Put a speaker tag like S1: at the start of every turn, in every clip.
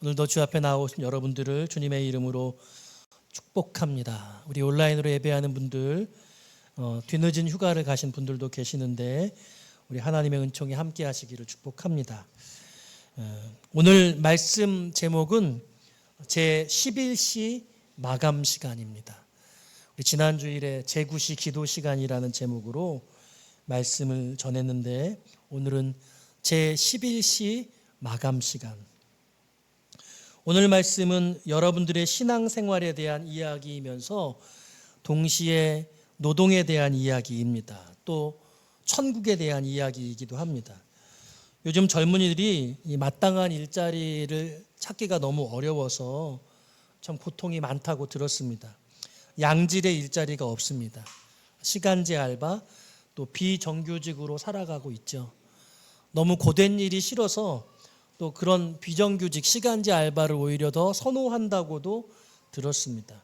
S1: 오늘도 주 앞에 나오신 여러분들을 주님의 이름으로 축복합니다. 우리 온라인으로 예배하는 분들, 뒤늦은 휴가를 가신 분들도 계시는데 우리 하나님의 은총이 함께 하시기를 축복합니다. 오늘 말씀 제목은 제11시 마감 시간입니다. 우리 지난 주일에 제9시 기도 시간이라는 제목으로 말씀을 전했는데 오늘은 제11시 마감 시간. 오늘 말씀은 여러분들의 신앙생활에 대한 이야기이면서 동시에 노동에 대한 이야기입니다. 또 천국에 대한 이야기이기도 합니다. 요즘 젊은이들이 이 마땅한 일자리를 찾기가 너무 어려워서 참 고통이 많다고 들었습니다. 양질의 일자리가 없습니다. 시간제 알바, 또 비정규직으로 살아가고 있죠. 너무 고된 일이 싫어서 또 그런 비정규직 시간제 알바를 오히려 더 선호한다고도 들었습니다.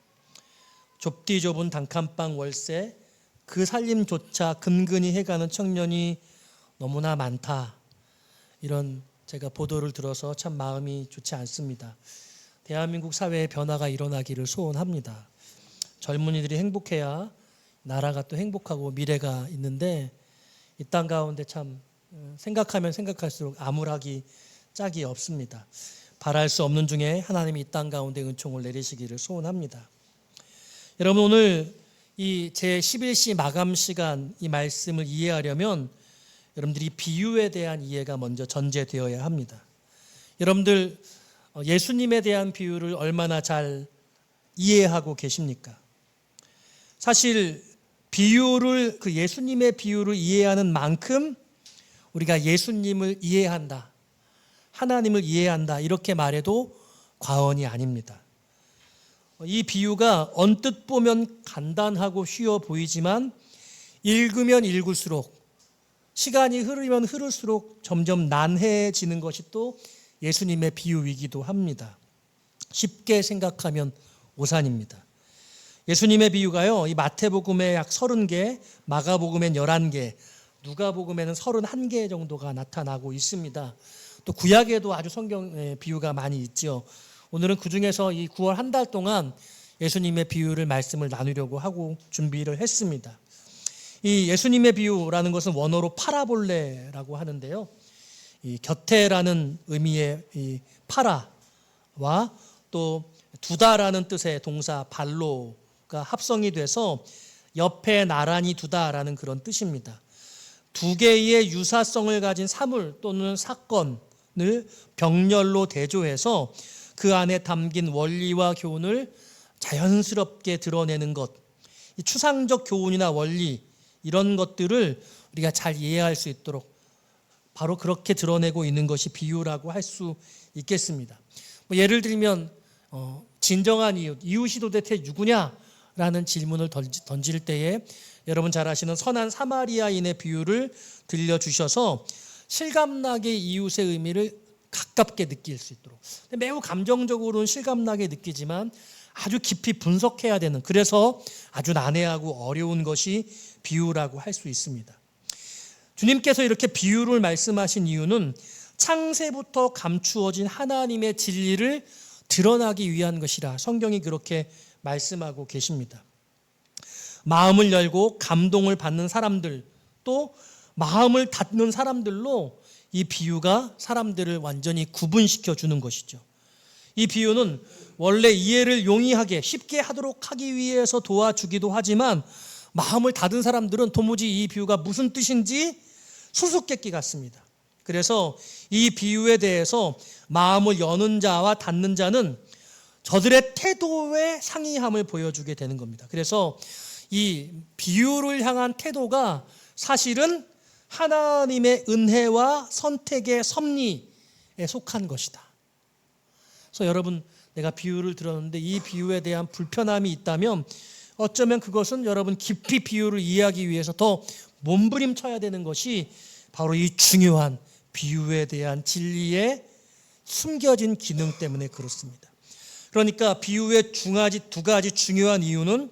S1: 좁디 좁은 단칸방 월세, 그 살림조차 근근히 해가는 청년이 너무나 많다. 이런 제가 보도를 들어서 참 마음이 좋지 않습니다. 대한민국 사회의 변화가 일어나기를 소원합니다. 젊은이들이 행복해야 나라가 또 행복하고 미래가 있는데 이 땅 가운데 참 생각하면 생각할수록 암울하기 짝이 없습니다. 바랄 수 없는 중에 하나님이 이 땅 가운데 은총을 내리시기를 소원합니다. 여러분, 오늘 이 제11시 마감 시간 이 말씀을 이해하려면 여러분들이 비유에 대한 이해가 먼저 전제되어야 합니다. 여러분들 예수님에 대한 비유를 얼마나 잘 이해하고 계십니까? 사실 비유를, 그 예수님의 비유를 이해하는 만큼 우리가 예수님을 이해한다, 하나님을 이해한다, 이렇게 말해도 과언이 아닙니다. 이 비유가 언뜻 보면 간단하고 쉬워 보이지만 읽으면 읽을수록, 시간이 흐르면 흐를수록 점점 난해해지는 것이 또 예수님의 비유이기도 합니다. 쉽게 생각하면 오산입니다. 예수님의 비유가요, 이 마태복음에 약 30개, 마가복음엔 11개, 누가복음에는 31개 정도가 나타나고 있습니다. 또 구약에도 아주 성경 비유가 많이 있죠. 오늘은 그중에서 이 9월 한 달 동안 예수님의 비유를 말씀을 나누려고 하고 준비를 했습니다. 이 예수님의 비유라는 것은 원어로 파라볼레라고 하는데요. 이 곁에라는 의미의 이 파라와 또 두다라는 뜻의 동사 발로가 합성이 돼서 옆에 나란히 두다라는 그런 뜻입니다. 두 개의 유사성을 가진 사물 또는 사건을 병렬로 대조해서 그 안에 담긴 원리와 교훈을 자연스럽게 드러내는 것, 이 추상적 교훈이나 원리, 이런 것들을 우리가 잘 이해할 수 있도록 바로 그렇게 드러내고 있는 것이 비유라고 할 수 있겠습니다. 예를 들면 진정한 이웃이 도대체 누구냐라는 질문을 던질 때에 여러분 잘 아시는 선한 사마리아인의 비유를 들려주셔서 실감나게 이웃의 의미를 가깝게 느낄 수 있도록, 매우 감정적으로는 실감나게 느끼지만 아주 깊이 분석해야 되는, 그래서 아주 난해하고 어려운 것이 비유라고 할 수 있습니다. 주님께서 이렇게 비유를 말씀하신 이유는 창세부터 감추어진 하나님의 진리를 드러나기 위한 것이라 성경이 그렇게 말씀하고 계십니다. 마음을 열고 감동을 받는 사람들, 또 마음을 닫는 사람들로 이 비유가 사람들을 완전히 구분시켜 주는 것이죠. 이 비유는 원래 이해를 용이하게 쉽게 하도록 하기 위해서 도와주기도 하지만 마음을 닫은 사람들은 도무지 이 비유가 무슨 뜻인지 수수께끼 같습니다. 그래서 이 비유에 대해서 마음을 여는 자와 닫는 자는 저들의 태도의 상이함을 보여주게 되는 겁니다. 그래서 이 비유를 향한 태도가 사실은 하나님의 은혜와 선택의 섭리에 속한 것이다. 그래서 여러분, 내가 비유를 들었는데 이 비유에 대한 불편함이 있다면 어쩌면 그것은 여러분 깊이 비유를 이해하기 위해서 더 몸부림쳐야 되는 것이 바로 이 중요한 비유에 대한 진리의 숨겨진 기능 때문에 그렇습니다. 그러니까 비유의 두 가지 중요한 이유는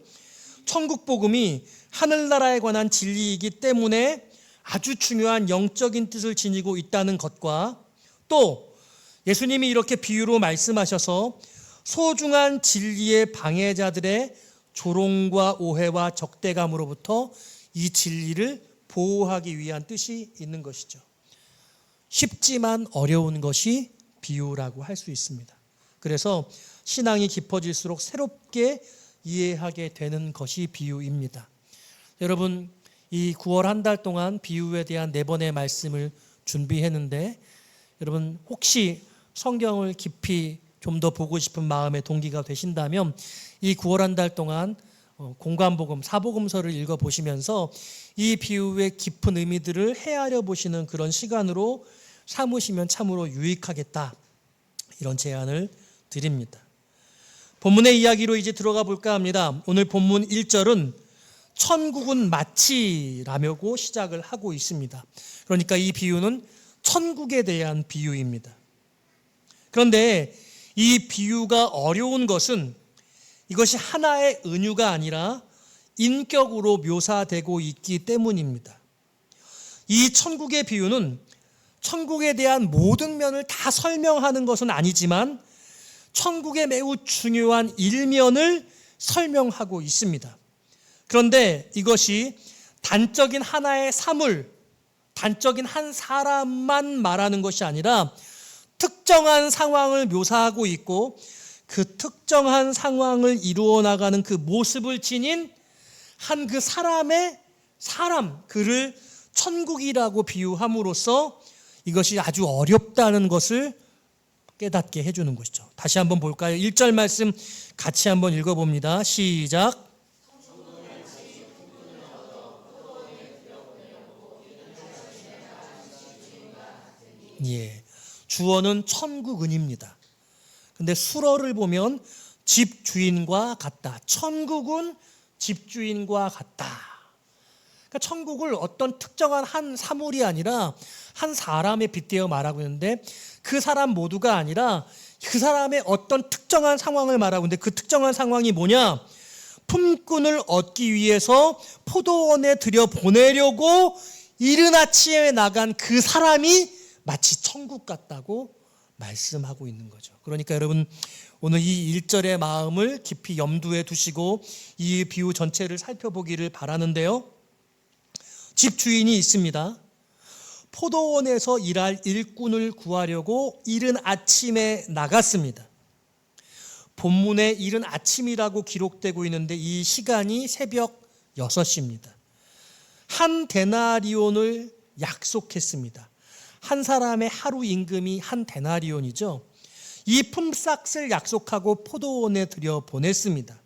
S1: 천국 복음이 하늘나라에 관한 진리이기 때문에 아주 중요한 영적인 뜻을 지니고 있다는 것과 또 예수님이 이렇게 비유로 말씀하셔서 소중한 진리의 방해자들의 조롱과 오해와 적대감으로부터 이 진리를 보호하기 위한 뜻이 있는 것이죠. 쉽지만 어려운 것이 비유라고 할 수 있습니다. 그래서 신앙이 깊어질수록 새롭게 이해하게 되는 것이 비유입니다. 여러분, 이 9월 한 달 동안 비유에 대한 4번의 말씀을 준비했는데, 여러분 혹시 성경을 깊이 좀 더 보고 싶은 마음의 동기가 되신다면 이 9월 한 달 동안 공관복음, 사복음서를 읽어보시면서 이 비유의 깊은 의미들을 헤아려 보시는 그런 시간으로 삼으시면 참으로 유익하겠다, 이런 제안을 드립니다. 본문의 이야기로 이제 들어가 볼까 합니다. 오늘 본문 1절은 천국은 마치라고 시작을 하고 있습니다. 그러니까 이 비유는 천국에 대한 비유입니다. 그런데 이 비유가 어려운 것은 이것이 하나의 은유가 아니라 인격으로 묘사되고 있기 때문입니다. 이 천국의 비유는 천국에 대한 모든 면을 다 설명하는 것은 아니지만 천국의 매우 중요한 일면을 설명하고 있습니다. 그런데 이것이 단적인 하나의 사물, 단적인 한 사람만 말하는 것이 아니라 특정한 상황을 묘사하고 있고 그 특정한 상황을 이루어 나가는 그 모습을 지닌 한 그 사람의 사람, 그를 천국이라고 비유함으로써 이것이 아주 어렵다는 것을 깨닫게 해주는 것이죠. 다시 한번 볼까요? 1절 말씀 같이 한번 읽어봅니다. 시작. 예, 주어는 천국은입니다. 근데 수어를 보면 집주인과 같다. 천국은 집주인과 같다. 그러니까 천국을 어떤 특정한 한 사물이 아니라 한 사람에 빗대어 말하고 있는데 그 사람 모두가 아니라 그 사람의 어떤 특정한 상황을 말하고 있는데 그 특정한 상황이 뭐냐? 품꾼을 얻기 위해서 포도원에 들여보내려고 이른 아침에 나간 그 사람이 마치 천국 같다고 말씀하고 있는 거죠. 그러니까 여러분, 오늘 이 1절의 마음을 깊이 염두에 두시고 이 비유 전체를 살펴보기를 바라는데요. 집주인이 있습니다. 포도원에서 일할 일꾼을 구하려고 이른 아침에 나갔습니다. 본문에 이른 아침이라고 기록되고 있는데 이 시간이 새벽 6시입니다. 한 데나리온을 약속했습니다. 한 사람의 하루 임금이 한 데나리온이죠. 이 품삯을 약속하고 포도원에 들여보냈습니다.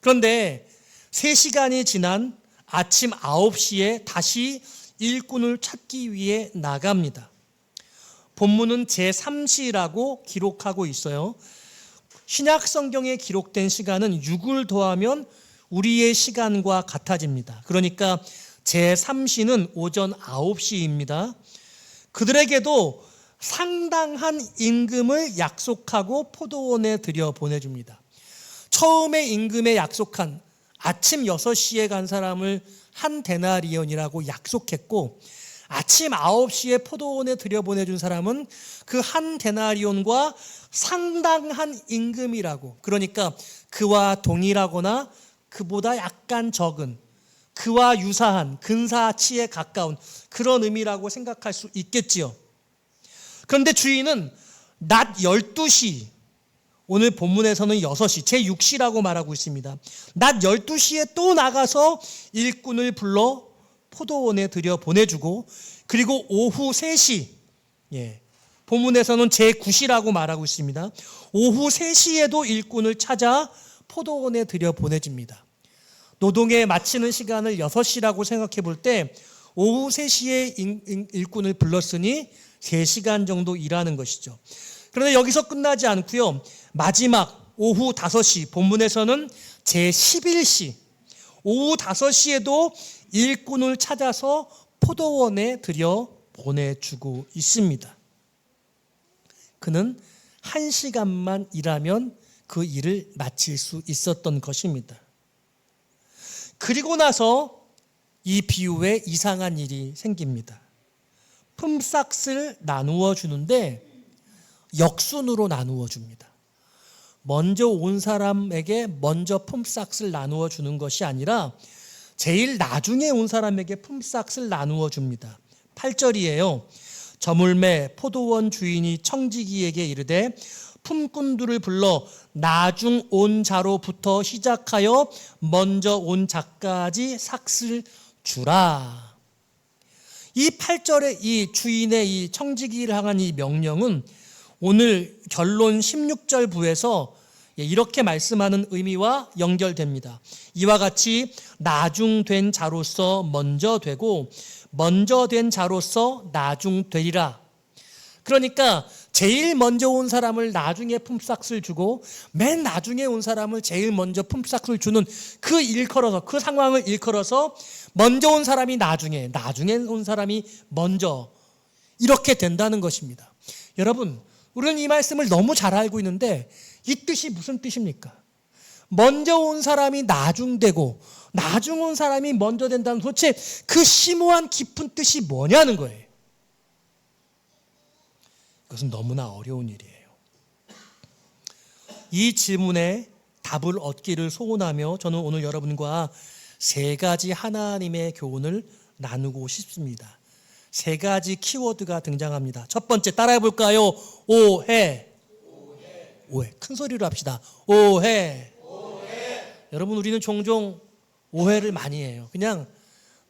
S1: 그런데 3시간이 지난 아침 9시에 다시 일꾼을 찾기 위해 나갑니다. 본문은 제3시라고 기록하고 있어요. 신약 성경에 기록된 시간은 6을 더하면 우리의 시간과 같아집니다. 그러니까 제3시는 오전 9시입니다. 그들에게도 상당한 임금을 약속하고 포도원에 들여보내줍니다. 처음에 임금에 약속한 아침 6시에 간 사람을 한 데나리온이라고 약속했고 아침 9시에 포도원에 들여보내준 사람은 그 한 데나리온과 상당한 임금이라고, 그러니까 그와 동일하거나 그보다 약간 적은, 그와 유사한, 근사치에 가까운 그런 의미라고 생각할 수 있겠지요. 그런데 주인은 낮 12시, 오늘 본문에서는 6시, 제6시라고 말하고 있습니다. 낮 12시에 또 나가서 일꾼을 불러 포도원에 들여보내주고, 그리고 오후 3시, 본문에서는 제9시라고 말하고 있습니다. 오후 3시에도 일꾼을 찾아 포도원에 들여보내줍니다. 노동에 마치는 시간을 6시라고 생각해 볼 때 오후 3시에 일꾼을 불렀으니 3시간 정도 일하는 것이죠. 그런데 여기서 끝나지 않고요. 마지막 오후 5시, 본문에서는 제11시, 오후 5시에도 일꾼을 찾아서 포도원에 들여보내주고 있습니다. 그는 1시간만 일하면 그 일을 마칠 수 있었던 것입니다. 그리고 나서 이 비유에 이상한 일이 생깁니다. 품삯을 나누어 주는데 역순으로 나누어 줍니다. 먼저 온 사람에게 먼저 품삯을 나누어 주는 것이 아니라 제일 나중에 온 사람에게 품삯을 나누어 줍니다. 8절이에요. 저물매 포도원 주인이 청지기에게 이르되 품꾼들을 불러 나중 온 자로부터 시작하여 먼저 온 자까지 삭을 주라. 이 8절의 이 주인의 이 청지기를 향한 이 명령은 오늘 결론 16절 부에서 이렇게 말씀하는 의미와 연결됩니다. 이와 같이 나중된 자로서 먼저 되고 먼저 된 자로서 나중되리라. 그러니까 제일 먼저 온 사람을 나중에 품삯을 주고 맨 나중에 온 사람을 제일 먼저 품삯을 주는 그 일컬어서, 그 상황을 일컬어서 먼저 온 사람이 나중에 온 사람이 먼저, 이렇게 된다는 것입니다. 여러분, 우리는 이 말씀을 너무 잘 알고 있는데 이 뜻이 무슨 뜻입니까? 먼저 온 사람이 나중되고 나중 온 사람이 먼저 된다는 도대체 그 심오한 깊은 뜻이 뭐냐는 거예요. 그것은 너무나 어려운 일이에요. 이 질문에 답을 얻기를 소원하며 저는 오늘 여러분과 세 가지 하나님의 교훈을 나누고 싶습니다. 세 가지 키워드가 등장합니다. 첫 번째, 따라해 볼까요? 오해. 큰 소리로 합시다. 오해. 여러분, 우리는 종종 오해를 많이 해요. 그냥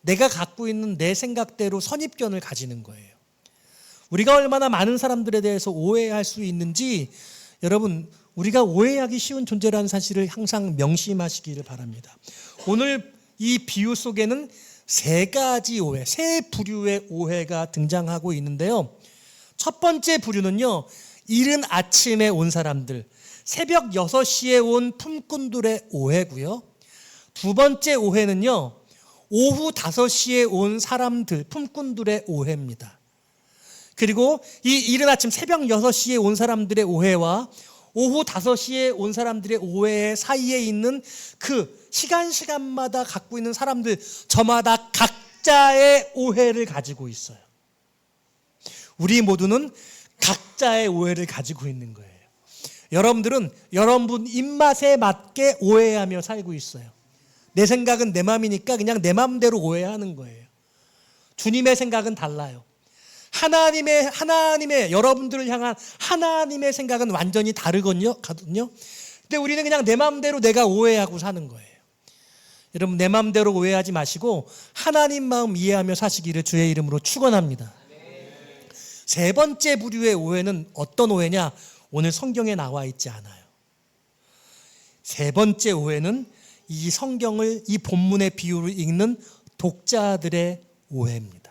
S1: 내가 갖고 있는 내 생각대로 선입견을 가지는 거예요. 우리가 얼마나 많은 사람들에 대해서 오해할 수 있는지, 여러분, 우리가 오해하기 쉬운 존재라는 사실을 항상 명심하시기를 바랍니다. 오늘 이 비유 속에는 세 가지 오해, 세 부류의 오해가 등장하고 있는데요. 첫 번째 부류는요, 이른 아침에 온 사람들, 새벽 6시에 온 품꾼들의 오해고요. 두 번째 오해는요, 오후 5시에 온 사람들, 품꾼들의 오해입니다. 그리고 이 이른 아침 새벽 6시에 온 사람들의 오해와 오후 5시에 온 사람들의 오해 사이에 있는 그 시간마다 갖고 있는 사람들, 저마다 각자의 오해를 가지고 있어요. 우리 모두는 각자의 오해를 가지고 있는 거예요. 여러분들은 여러분 입맛에 맞게 오해하며 살고 있어요. 내 생각은 내 마음이니까 그냥 내 마음대로 오해하는 거예요. 주님의 생각은 달라요. 하나님의 여러분들을 향한 하나님의 생각은 완전히 다르거든요. 근데 우리는 그냥 내 마음대로 내가 오해하고 사는 거예요. 여러분, 내 마음대로 오해하지 마시고 하나님 마음 이해하며 사시기를 주의 이름으로 축원합니다. 세 번째 부류의 오해는 어떤 오해냐? 오늘 성경에 나와 있지 않아요. 세 번째 오해는 이 성경을, 이 본문의 비유를 읽는 독자들의 오해입니다.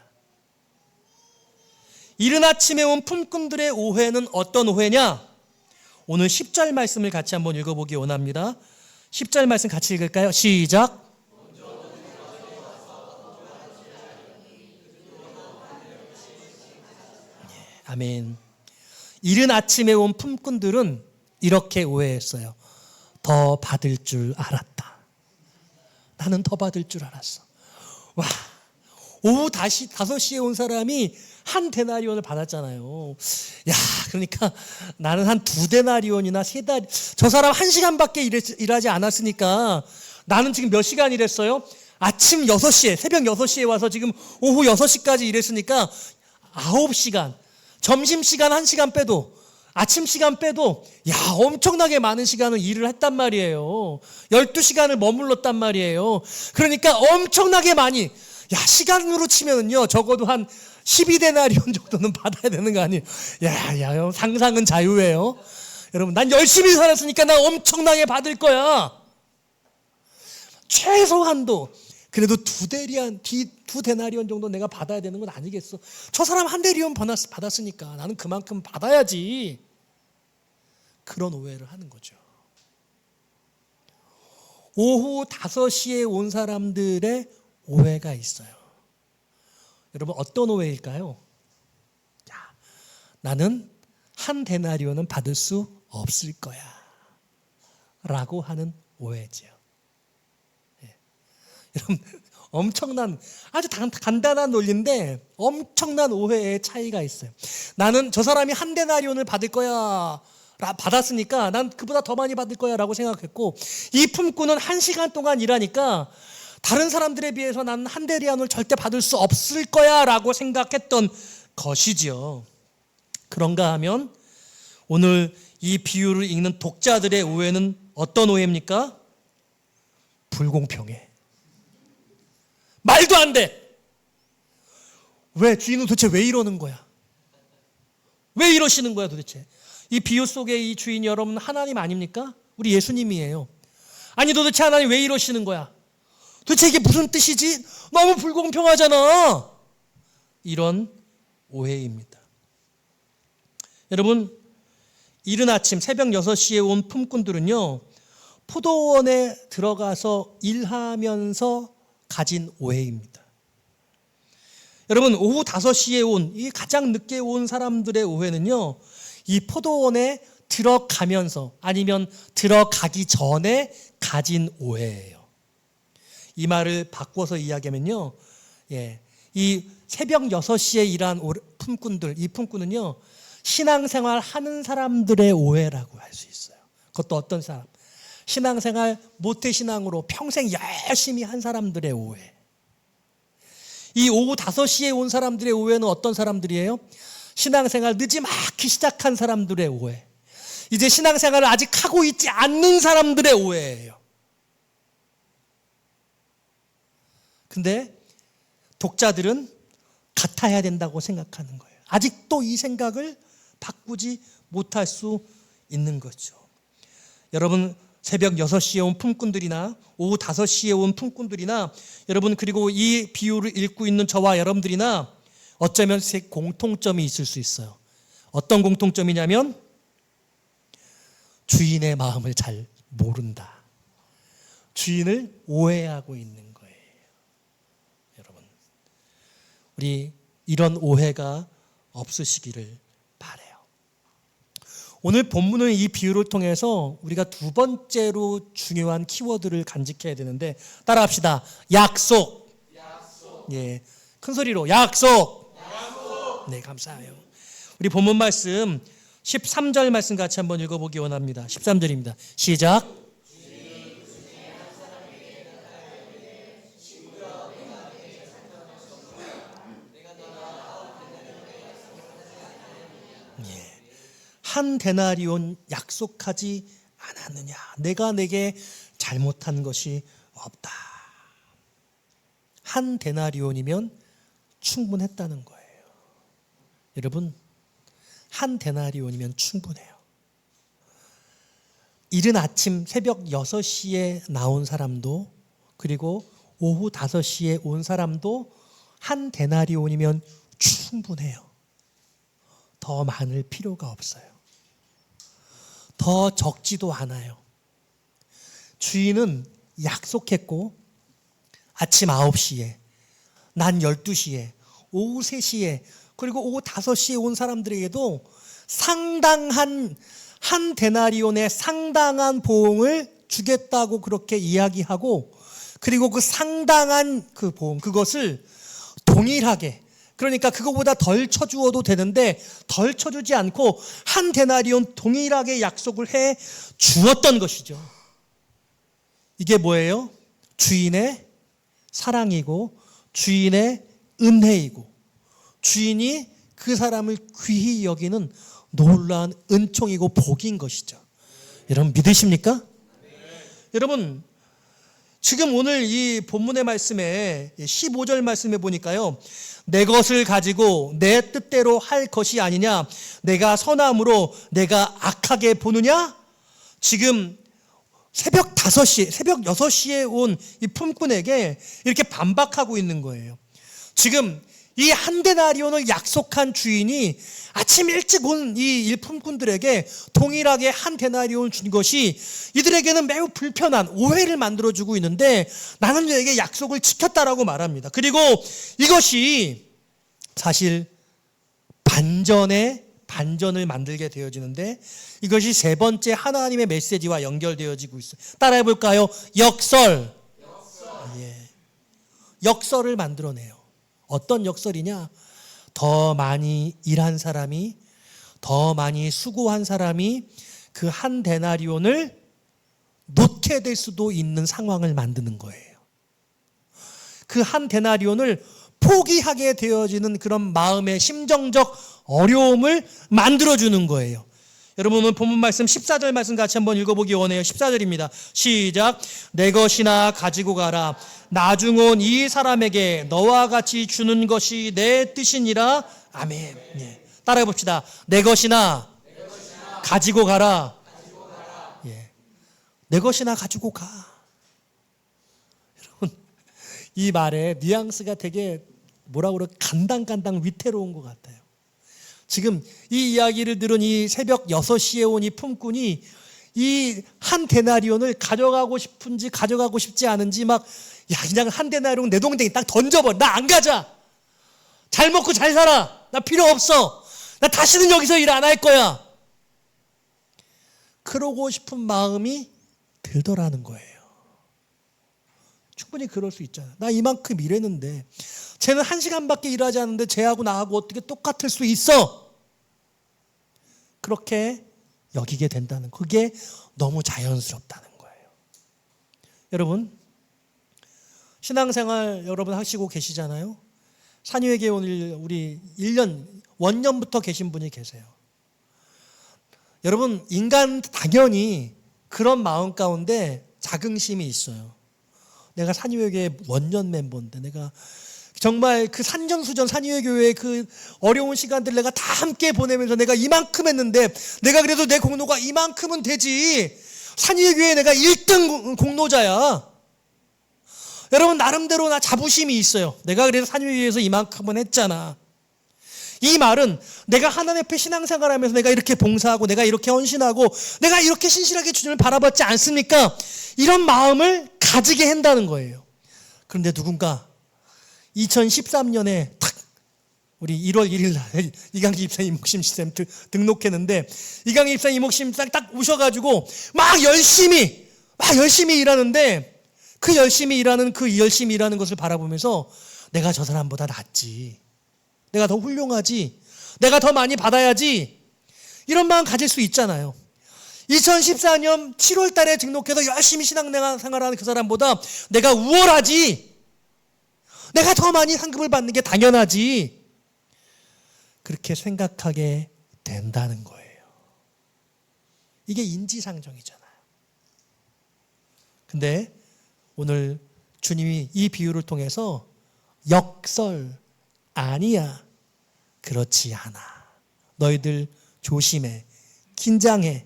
S1: 이른 아침에 온 품꾼들의 오해는 어떤 오해냐? 오늘 10절 말씀을 같이 한번 읽어보기 원합니다. 10절 말씀 같이 읽을까요? 시작. 아멘. 이른 아침에 온 품꾼들은 이렇게 오해했어요. 더 받을 줄 알았다. 나는 더 받을 줄 알았어. 와, 오후 5시에 온 사람이 한 데나리온을 받았잖아요. 야, 그러니까 나는 한 2데나리온이나 3데나리온, 저 사람 1시간밖에 일하지 않았으니까 나는 지금 몇 시간 일했어요? 아침 6시에, 새벽 6시에 와서 지금 오후 6시까지 일했으니까 9시간, 점심시간 1시간 빼도, 아침 시간 빼도, 야, 엄청나게 많은 시간을 일을 했단 말이에요. 12시간을 머물렀단 말이에요. 그러니까 엄청나게 많이, 야, 시간으로 치면은요, 적어도 한 12데나리온 정도는 받아야 되는 거 아니에요? 야, 상상은 자유예요. 여러분, 난 열심히 살았으니까 나 엄청나게 받을 거야. 최소한도 그래도 2데나리온 정도 내가 받아야 되는 건 아니겠어? 저 사람 1데나리온 받았으니까 나는 그만큼 받아야지. 그런 오해를 하는 거죠. 오후 5시에 온 사람들의 오해가 있어요. 여러분, 어떤 오해일까요? 자, 나는 1데나리온은 받을 수 없을 거야 라고 하는 오해죠. 예. 여러분, 엄청난 아주 간단한 논리인데 엄청난 오해의 차이가 있어요. 나는 저 사람이 한 데나리온을 받을 거야 받았으니까 난 그보다 더 많이 받을 거야 라고 생각했고, 이 품꾼은 1시간 동안 일하니까 다른 사람들에 비해서 나는 한 데나리온을 절대 받을 수 없을 거야 라고 생각했던 것이지요. 그런가 하면 오늘 이 비유를 읽는 독자들의 오해는 어떤 오해입니까? 불공평해. 말도 안 돼. 왜? 주인은 도대체 왜 이러는 거야? 왜 이러시는 거야 도대체? 이 비유 속의 이 주인 여러분 하나님 아닙니까? 우리 예수님이에요. 아니 도대체 하나님 왜 이러시는 거야? 도대체 이게 무슨 뜻이지? 너무 불공평하잖아. 이런 오해입니다. 여러분, 이른 아침 새벽 6시에 온 품꾼들은요, 포도원에 들어가서 일하면서 가진 오해입니다. 여러분, 오후 5시에 온, 이 가장 늦게 온 사람들의 오해는요, 이 포도원에 들어가면서 아니면 들어가기 전에 가진 오해예요. 이 말을 바꿔서 이야기하면요, 이 새벽 6시에 일한 품꾼들, 이 품꾼은요, 신앙생활 하는 사람들의 오해라고 할 수 있어요. 그것도 어떤 사람? 신앙생활 모태신앙으로 평생 열심히 한 사람들의 오해. 이 오후 5시에 온 사람들의 오해는 어떤 사람들이에요? 신앙생활 느지막이 시작한 사람들의 오해. 이제 신앙생활을 아직 하고 있지 않는 사람들의 오해예요. 근데 독자들은 같아야 된다고 생각하는 거예요. 아직도 이 생각을 바꾸지 못할 수 있는 거죠. 여러분, 새벽 6시에 온 품꾼들이나 오후 5시에 온 품꾼들이나 여러분, 그리고 이 비유를 읽고 있는 저와 여러분들이나 어쩌면 세 공통점이 있을 수 있어요. 어떤 공통점이냐면 주인의 마음을 잘 모른다. 주인을 오해하고 있는 거예요. 여러분, 우리 이런 오해가 없으시기를 바라요. 오늘 본문은 이 비유를 통해서 우리가 두 번째로 중요한 키워드를 간직해야 되는데, 따라합시다. 약속. 예, 큰 소리로 약속. 네, 감사해요. 우리 본문 말씀 13절 말씀 같이 한번 읽어보기 원합니다. 13절입니다. 시작. 한 데나리온 약속하지 않았느냐? 내가 내게 잘못한 것이 없다. 한 데나리온이면 충분했다는 거예요. 여러분, 한 데나리온이면 충분해요. 이른 아침 새벽 6시에 나온 사람도, 그리고 오후 5시에 온 사람도 한 데나리온이면 충분해요. 더 많을 필요가 없어요. 더 적지도 않아요. 주인은 약속했고 아침 9시에, 낮 12시에, 오후 3시에, 그리고 오후 5시에 온 사람들에게도 상당한 한 데나리온의 상당한 보응을 주겠다고 그렇게 이야기하고, 그리고 그 상당한 그 보응, 그것을 동일하게, 그러니까 그거보다 덜 쳐주어도 되는데 덜 쳐주지 않고 한 데나리온 동일하게 약속을 해 주었던 것이죠. 이게 뭐예요? 주인의 사랑이고 주인의 은혜이고 주인이 그 사람을 귀히 여기는 놀라운 은총이고 복인 것이죠. 여러분 믿으십니까? 여러분, 지금 오늘 이 본문의 말씀에 15절 말씀에 보니까요, 내 것을 가지고 내 뜻대로 할 것이 아니냐, 내가 선함으로 내가 악하게 보느냐. 지금 새벽 5시, 새벽 6시에 온 이 품꾼에게 이렇게 반박하고 있는 거예요. 지금 이 한 데나리온을 약속한 주인이 아침 일찍 온 이 일품꾼들에게 동일하게 한 데나리온을 준 것이 이들에게는 매우 불편한 오해를 만들어주고 있는데, 나는 너에게 약속을 지켰다라고 말합니다. 그리고 이것이 사실 반전을 만들게 되어지는데, 이것이 세 번째 하나님의 메시지와 연결되어지고 있어요. 따라해 볼까요? 역설. 예. 역설을 만들어내요. 어떤 역설이냐? 더 많이 일한 사람이, 더 많이 수고한 사람이 그 한 데나리온을 놓게 될 수도 있는 상황을 만드는 거예요. 그 한 데나리온을 포기하게 되어지는 그런 마음의 심정적 어려움을 만들어주는 거예요. 여러분 오늘 본문 말씀 14절 말씀 같이 한번 읽어보기 원해요. 14절입니다. 시작. 내 것이나 가지고 가라. 나중 온 이 사람에게 너와 같이 주는 것이 내 뜻이니라. 아멘. 예. 따라해 봅시다. 내 것이나 가지고 가라. 예. 내 것이나 가지고 가. 여러분 이 말에 뉘앙스가 되게 뭐라 그래 간당간당 위태로운 것 같아요. 지금 이 이야기를 들은 이 새벽 6시에 온 이 품꾼이 이 한 데나리온을 가져가고 싶은지 가져가고 싶지 않은지 막 그냥 한 데나리온 내 동생이 딱 던져버려. 나 안 가자. 잘 먹고 잘 살아. 나 필요 없어. 나 다시는 여기서 일 안 할 거야. 그러고 싶은 마음이 들더라는 거예요. 충분히 그럴 수 있잖아. 나 이만큼 일했는데 쟤는 1시간밖에 일하지 않는데 쟤하고 나하고 어떻게 똑같을 수 있어? 그렇게 여기게 된다는 그게 너무 자연스럽다는 거예요. 여러분 신앙생활 여러분 하시고 계시잖아요. 산유에게 오늘 우리 1년 원년부터 계신 분이 계세요. 여러분 인간 당연히 그런 마음 가운데 자긍심이 있어요. 내가 산유회교회 원년 멤버인데 내가 정말 그 산전수전 산유회교회의 그 어려운 시간들 내가 다 함께 보내면서 내가 이만큼 했는데 내가 그래도 내 공로가 이만큼은 되지. 산유회교회에 내가 1등 공로자야. 여러분 나름대로 나 자부심이 있어요. 내가 그래도 산유회교회에서 이만큼은 했잖아. 이 말은 내가 하나님 앞에 신앙생활하면서 내가 이렇게 봉사하고 내가 이렇게 헌신하고 내가 이렇게 신실하게 주님을 바라봤지 않습니까? 이런 마음을 가지게 한다는 거예요. 그런데 누군가 2013년에 탁 우리 1월 1일 날 이강기 집사님 목심 시스템 등록했는데 이강기 집사님 목심 딱 오셔가지고 막 열심히 일하는데 그 열심히 일하는 것을 바라보면서 내가 저 사람보다 낫지. 내가 더 훌륭하지. 내가 더 많이 받아야지. 이런 마음 가질 수 있잖아요. 2014년 7월 달에 등록해서 열심히 신앙생활하는 그 사람보다 내가 우월하지. 내가 더 많이 상급을 받는 게 당연하지. 그렇게 생각하게 된다는 거예요. 이게 인지상정이잖아요. 근데 오늘 주님이 이 비유를 통해서 역설 아니야. 그렇지 않아. 너희들 조심해. 긴장해.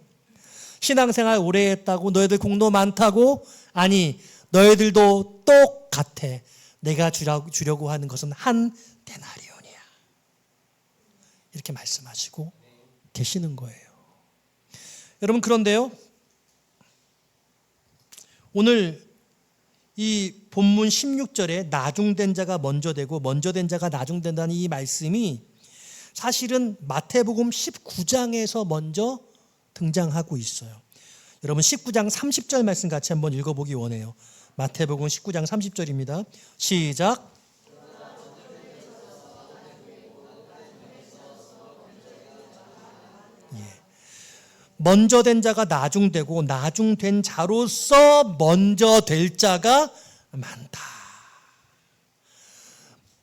S1: 신앙생활 오래 했다고 너희들 공로 많다고? 아니 너희들도 똑같아. 내가 주려고 하는 것은 한 데나리온이야. 이렇게 말씀하시고 계시는 거예요. 여러분 그런데요. 오늘 이 본문 16절에 나중된 자가 먼저 되고 먼저 된 자가 나중된다는 이 말씀이 사실은 마태복음 19장에서 먼저 등장하고 있어요. 여러분 19장 30절 말씀 같이 한번 읽어보기 원해요. 마태복음 19장 30절입니다. 시작. 먼저 된 자가 나중되고 나중된 자로서 먼저 될 자가 많다.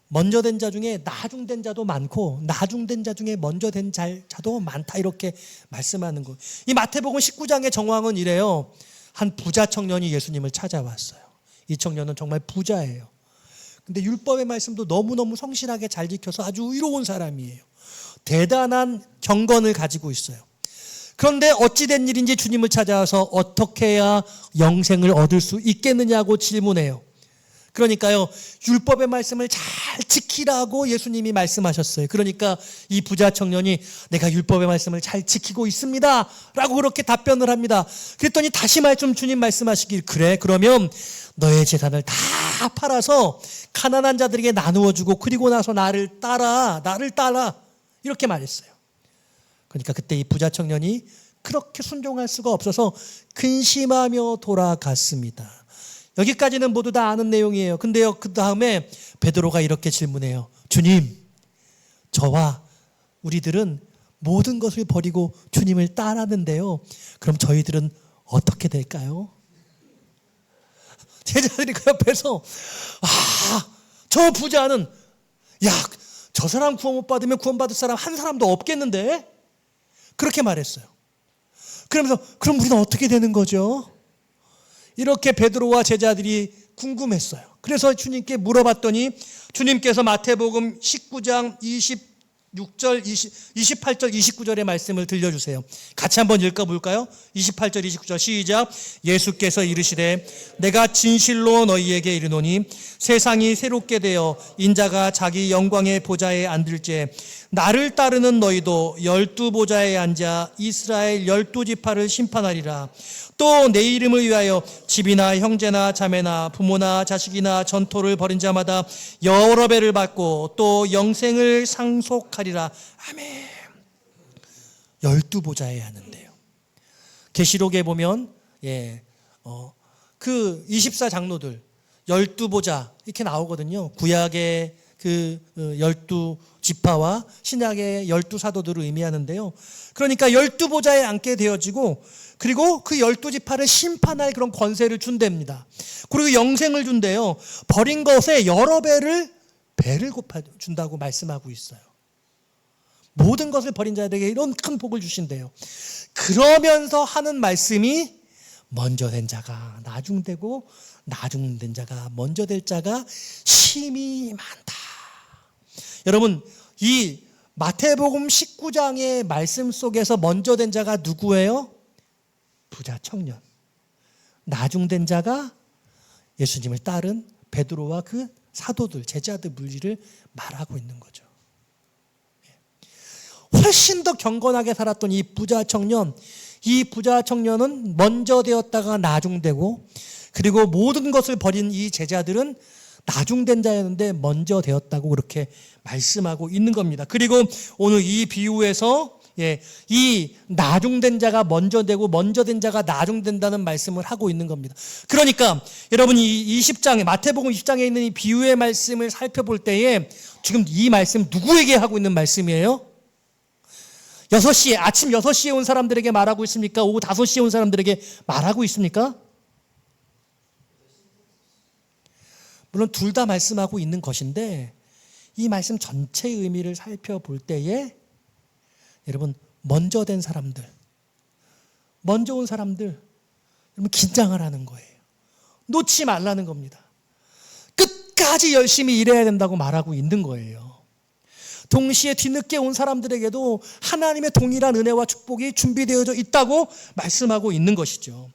S1: 먼저 된 자 중에 나중된 자도 많고 나중된 자 중에 먼저 된 자도 많다. 이렇게 말씀하는 거. 이 마태복음 19장의 정황은 이래요. 한 부자 청년이 예수님을 찾아왔어요. 이 청년은 정말 부자예요. 근데 율법의 말씀도 너무너무 성실하게 잘 지켜서 아주 의로운 사람이에요. 대단한 경건을 가지고 있어요. 그런데 어찌된 일인지 주님을 찾아와서 어떻게 해야 영생을 얻을 수 있겠느냐고 질문해요. 그러니까요, 율법의 말씀을 잘 지키라고 예수님이 말씀하셨어요. 그러니까 이 부자 청년이 내가 율법의 말씀을 잘 지키고 있습니다 라고 그렇게 답변을 합니다. 그랬더니 다시 주님 말씀하시길, 그래 그러면 너의 재산을 다 팔아서 가난한 자들에게 나누어 주고 그리고 나서 나를 따라 이렇게 말했어요. 그러니까 그때 이 부자 청년이 그렇게 순종할 수가 없어서 근심하며 돌아갔습니다. 여기까지는 모두 다 아는 내용이에요. 근데요, 그 다음에 베드로가 이렇게 질문해요. 주님, 저와 우리들은 모든 것을 버리고 주님을 따랐는데요. 그럼 저희들은 어떻게 될까요? 제자들이 그 옆에서 저 부자는 저 사람 구원 못 받으면 구원받을 사람 한 사람도 없겠는데? 그렇게 말했어요. 그러면서 그럼 우리는 어떻게 되는 거죠? 이렇게 베드로와 제자들이 궁금했어요. 그래서 주님께 물어봤더니 주님께서 마태복음 19장 26절, 28절, 29절의 말씀을 들려주세요. 같이 한번 읽어볼까요? 28절, 29절 시작. 예수께서 이르시되 내가 진실로 너희에게 이르노니 세상이 새롭게 되어 인자가 자기 영광의 보좌에 앉을때 나를 따르는 너희도 12보좌에 앉아 이스라엘 12지파를 심판하리라. 또 내 이름을 위하여 집이나 형제나 자매나 부모나 자식이나 전토를 벌인 자마다 여러 배를 받고 또 영생을 상속하리라. 아멘. 12보좌에 하는데요. 계시록에 보면 그 24장로들 12보좌 이렇게 나오거든요. 구약의 그 12지파와 신약의 12사도들을 의미하는데요. 그러니까 12보좌에 앉게 되어지고 그리고 그 12지파를 심판할 그런 권세를 준답니다. 그리고 영생을 준대요. 버린 것에 여러 배를 곱아준다고 말씀하고 있어요. 모든 것을 버린 자들에게 이런 큰 복을 주신대요. 그러면서 하는 말씀이 먼저 된 자가 나중되고 나중된 자가 먼저 될 자가 심히 많다. 여러분, 이 마태복음 19장의 말씀 속에서 먼저 된 자가 누구예요? 부자 청년. 나중된 자가 예수님을 따른 베드로와 그 사도들, 제자들 물리를 말하고 있는 거죠. 훨씬 더 경건하게 살았던 이 부자 청년, 이 부자 청년은 먼저 되었다가 나중되고 그리고 모든 것을 버린 이 제자들은 나중된 자였는데 먼저 되었다고 그렇게 말씀하고 있는 겁니다. 그리고 오늘 이 비유에서 이 나중된 자가 먼저 되고 먼저 된 자가 나중된다는 말씀을 하고 있는 겁니다. 그러니까 여러분 이 20장에 마태복음 20장에 있는 이 비유의 말씀을 살펴볼 때에 지금 이 말씀 누구에게 하고 있는 말씀이에요? 6시에 아침 6시에 온 사람들에게 말하고 있습니까? 오후 5시에 온 사람들에게 말하고 있습니까? 물론 둘 다 말씀하고 있는 것인데 이 말씀 전체의 의미를 살펴볼 때에 여러분 먼저 된 사람들, 먼저 온 사람들 여러분 긴장을 하는 거예요. 놓지 말라는 겁니다. 끝까지 열심히 일해야 된다고 말하고 있는 거예요. 동시에 뒤늦게 온 사람들에게도 하나님의 동일한 은혜와 축복이 준비되어져 있다고 말씀하고 있는 것이죠.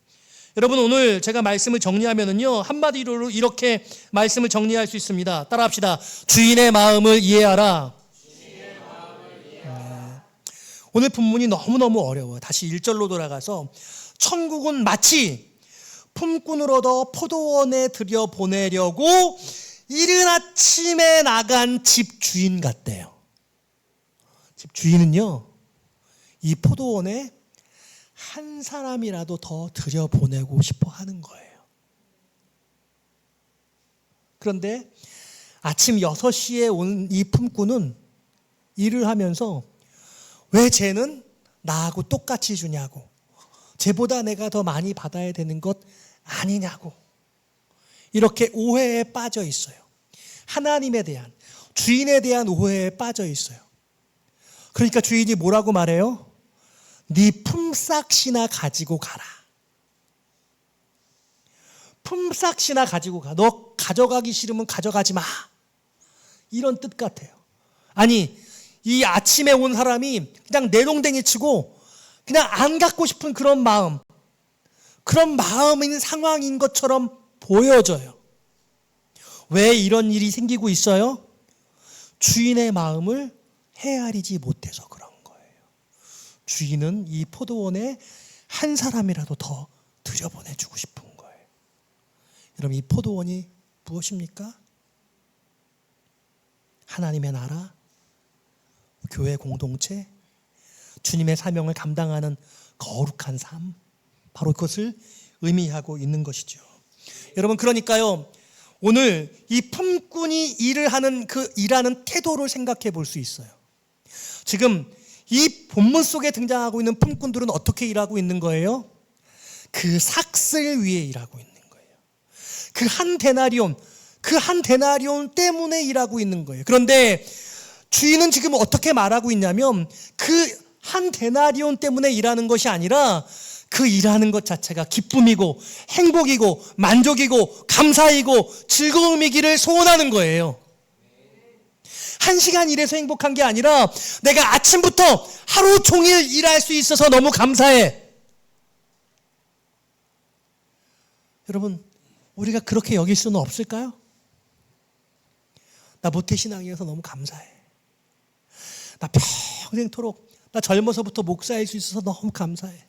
S1: 여러분 오늘 제가 말씀을 정리하면은요 한마디로 이렇게 말씀을 정리할 수 있습니다. 따라합시다. 주인의 마음을 이해하라. 오늘 본문이 너무너무 어려워요. 다시 1절로 돌아가서 천국은 마치 품꾼을 얻어 포도원에 들여보내려고 이른 아침에 나간 집주인 같대요. 집주인은요 이 포도원에 한 사람이라도 더 들여보내고 싶어 하는 거예요. 그런데 아침 6시에 온 이 품꾼은 일을 하면서 왜 쟤는 나하고 똑같이 주냐고, 쟤보다 내가 더 많이 받아야 되는 것 아니냐고 이렇게 오해에 빠져 있어요. 하나님에 대한, 주인에 대한 오해에 빠져 있어요. 그러니까 주인이 뭐라고 말해요? 네 품삯이나 가지고 가라. 품삯이나 가지고 가. 너 가져가기 싫으면 가져가지 마. 이런 뜻 같아요. 아니 이 아침에 온 사람이 그냥 내동댕이 치고 그냥 안 갖고 싶은 그런 마음, 그런 마음인 상황인 것처럼 보여져요. 왜 이런 일이 생기고 있어요? 주인의 마음을 헤아리지 못해서 그런 거예요. 주인은 이 포도원에 한 사람이라도 더 들여보내주고 싶은 거예요. 여러분 이 포도원이 무엇입니까? 하나님의 나라, 교회 공동체, 주님의 사명을 감당하는 거룩한 삶, 바로 그것을 의미하고 있는 것이죠. 여러분, 그러니까요, 오늘 이 품꾼이 일을 하는 그 일하는 태도를 생각해 볼 수 있어요. 지금 이 본문 속에 등장하고 있는 품꾼들은 어떻게 일하고 있는 거예요? 그 삭슬 위에 일하고 있는 거예요. 그 한 데나리온 때문에 일하고 있는 거예요. 그런데 주인은 지금 어떻게 말하고 있냐면 그 한 데나리온 때문에 일하는 것이 아니라 그 일하는 것 자체가 기쁨이고 행복이고 만족이고 감사이고 즐거움이기를 소원하는 거예요. 1시간 일해서 행복한 게 아니라 내가 아침부터 하루 종일 일할 수 있어서 너무 감사해. 여러분, 우리가 그렇게 여길 수는 없을까요? 나 모태신앙이어서 너무 감사해. 나 평생토록, 나 젊어서부터 목사일 수 있어서 너무 감사해.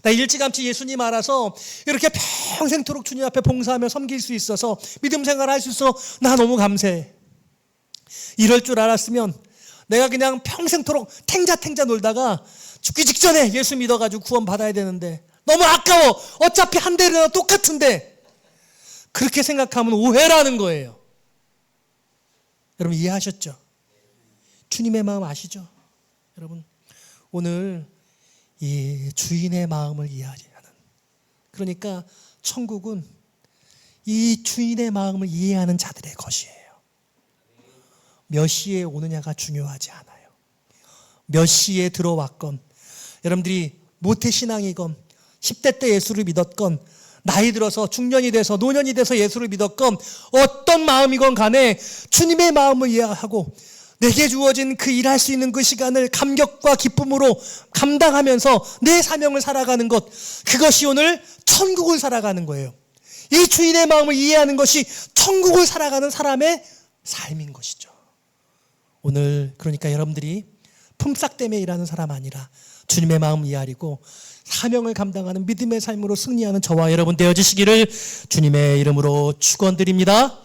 S1: 나 일찌감치 예수님 알아서 이렇게 평생토록 주님 앞에 봉사하며 섬길 수 있어서 믿음 생활할 수 있어서 나 너무 감사해. 이럴 줄 알았으면 내가 그냥 평생토록 탱자 놀다가 죽기 직전에 예수 믿어가지고 구원 받아야 되는데 너무 아까워. 어차피 한 대나 똑같은데. 그렇게 생각하면 오해라는 거예요. 여러분, 이해하셨죠? 주님의 마음 아시죠? 여러분, 오늘 이 주인의 마음을 이해하는, 그러니까 천국은 이 주인의 마음을 이해하는 자들의 것이에요. 몇 시에 오느냐가 중요하지 않아요. 몇 시에 들어왔건, 여러분들이 모태신앙이건 10대 때 예수를 믿었건 나이 들어서 중년이 돼서 노년이 돼서 예수를 믿었건 어떤 마음이건 간에 주님의 마음을 이해하고 내게 주어진 그 일할 수 있는 그 시간을 감격과 기쁨으로 감당하면서 내 사명을 살아가는 것, 그것이 오늘 천국을 살아가는 거예요. 이 주인의 마음을 이해하는 것이 천국을 살아가는 사람의 삶인 것이죠. 오늘 그러니까 여러분들이 품삯 때문에 일하는 사람 아니라 주님의 마음을 이해하리고 사명을 감당하는 믿음의 삶으로 승리하는 저와 여러분 되어지시기를 주님의 이름으로 축원드립니다.